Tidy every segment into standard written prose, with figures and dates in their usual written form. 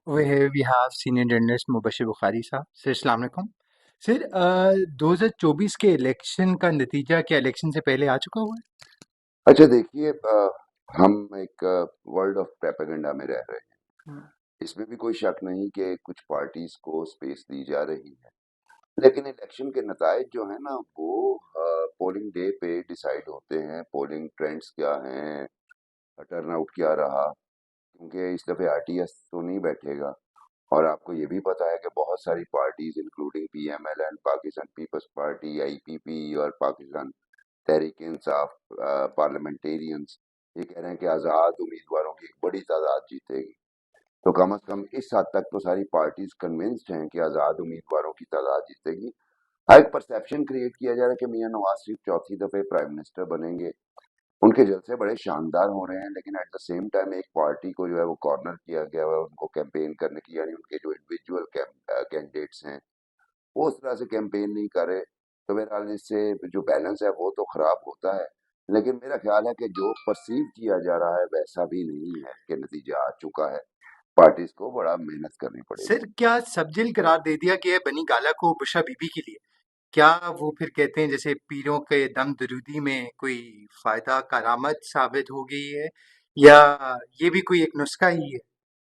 We have senior journalist Mubashir Bukhari साहब. Sir अस्सलाम वालेकुम. सर 2024 के इलेक्शन का नतीजा क्या इलेक्शन से पहले आ चुका हुआ है? अच्छा देखिए, हम एक वर्ल्ड ऑफ प्रोपेगेंडा में रह रहे हैं। इसमें भी कोई शक नहीं कि कुछ पार्टीज को स्पेस दी जा रही है, लेकिन इलेक्शन के नतायज जो है ना वो पोलिंग डे पे डिसाइड होते हैं। पोलिंग ट्रेंड्स क्या हैं, टर्नआउट क्या रहा, क्योंकि इस दफे आरटीएस तो नहीं बैठेगा। और आपको ये भी पता है कि बहुत सारी parties including PML, Pakistan Peoples Party, IPP और पाकिस्तान तहरीक इंसाफ पार्लियामेंटेरियंस ये कह रहे हैं कि आज़ाद उम्मीदवारों की एक बड़ी तादाद जीतेगी। तो कम अज कम इस हद तक तो सारी पार्टीज कन्विंस्ड हैं कि आज़ाद उम्मीदवारों की तादाद जीतेगी। हाँ, एक परसेप्शन क्रिएट किया जा रहा है कि मियां नवाज शरीफ चौथी दफे प्राइम मिनिस्टर बनेंगे। उनके जलसे बड़े शानदार हो रहे हैं, लेकिन एट द सेम टाइम एक पार्टी को जो है वो कॉर्नर किया गया है उनको कैंपेन करने की, यानी उनके जो इंडिविजुअल कैंडिडेट्स हैं वो उस तरह से कैंपेन नहीं कर रहे। तो मेरा इससे जो बैलेंस है वो तो खराब होता है, लेकिन मेरा ख्याल है कि जो परसीव किया जा रहा है वैसा भी नहीं है कि नतीजा आ चुका है। पार्टीज को बड़ा मेहनत करनी पड़ेगी। सर क्या सब्जिल करार दे दिया गया है बनी गाला को बुशरा बीबी के लिए? क्या वो फिर कहते हैं जैसे पीरों के दम दरूदी में कोई फायदा करामत साबित हो गई है, या ये भी कोई एक नुस्खा ही है?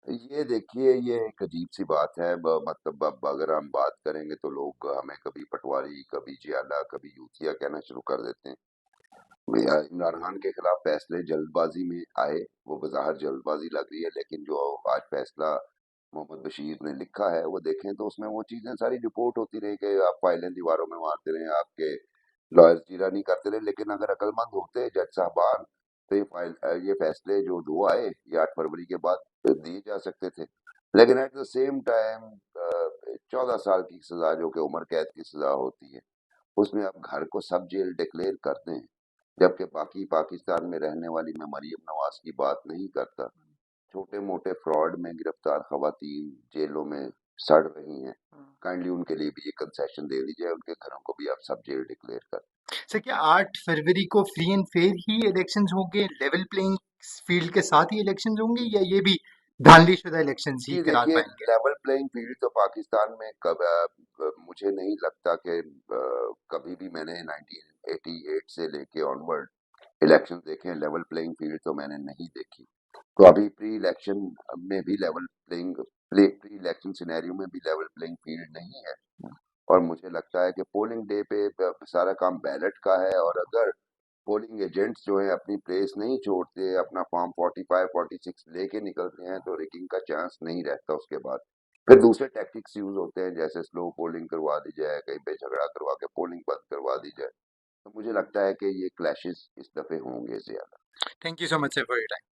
ये देखिए, ये एक अजीब सी बात है। मतलब अब अगर हम बात करेंगे तो लोग हमें कभी पटवारी, कभी जियाला, कभी यूथिया कहना शुरू कर देते हैं। इमरान खान के खिलाफ फैसले जल्दबाजी में आए, वो बज़ाहिर जल्दबाजी लग रही है, लेकिन जो आज फैसला मोहम्मद बशीर ने लिखा है वो देखें तो उसमें वो चीजें सारी रिपोर्ट होती रही कि आप फाइलें दीवारों में मारते रहे, आपके लॉयर्स जीरा नहीं करते रहे। लेकिन अगर अक्लमंद होते जज साहबान तो ये फैसले जो दो आए ये 8 फरवरी के बाद दिए जा सकते थे। लेकिन एट द सेम टाइम 14 साल की सजा जो कि उम्र कैद की सजा होती है, उसमें आप घर को सब जेल डिक्लेयर करते हैं, जबकि बाकी पाकिस्तान में रहने वाली मैं मरीम नवाज की बात नहीं करता। छोटे मोटे फ्रॉड में गिरफ्तार खवातीन जेलों में सड़ रही हैं, काइंडली उनके लिए भी ये कंसेशन दे दी जाए, उनके घरों को भी आप सब जेल डिक्लेयर कर। सर क्या 8 फरवरी को free and fair he elections होंगे, लेवल प्लेइंग फील्ड के साथ ही इलेक्शंस होंगे, या ये भी धांधली शुदा इलेक्शंस ही जी करार देखिए, पाएंगे? लेवल प्लेइंग फील्ड तो पाकिस्तान में मुझे नहीं लगता कि कभी भी मैंने 1988 से लेके ऑनवर्ड इलेक्शन देखे हैं, लेवल प्लेइंग फील्ड तो मैंने नहीं देखी। तो अभी प्री इलेक्शन में भी प्री इलेक्शन सिनेरियो में भी लेवल प्लेइंग फील्ड नहीं है। और मुझे लगता है कि पोलिंग डे पे सारा काम बैलेट का है, और अगर पोलिंग एजेंट्स जो है अपनी प्लेस नहीं छोड़ते, अपना फॉर्म 45 46 लेके निकलते हैं, तो रिगिंग का चांस नहीं रहता। उसके बाद फिर दूसरे टैक्टिक्स यूज होते हैं, जैसे स्लो पोलिंग करवा दी जाए, कहीं पे झगड़ा करवा के पोलिंग बंद करवा दी जाए। तो मुझे लगता है कि ये क्लैशेस इस दफे होंगे ज्यादा। Thank you so much sir for your time.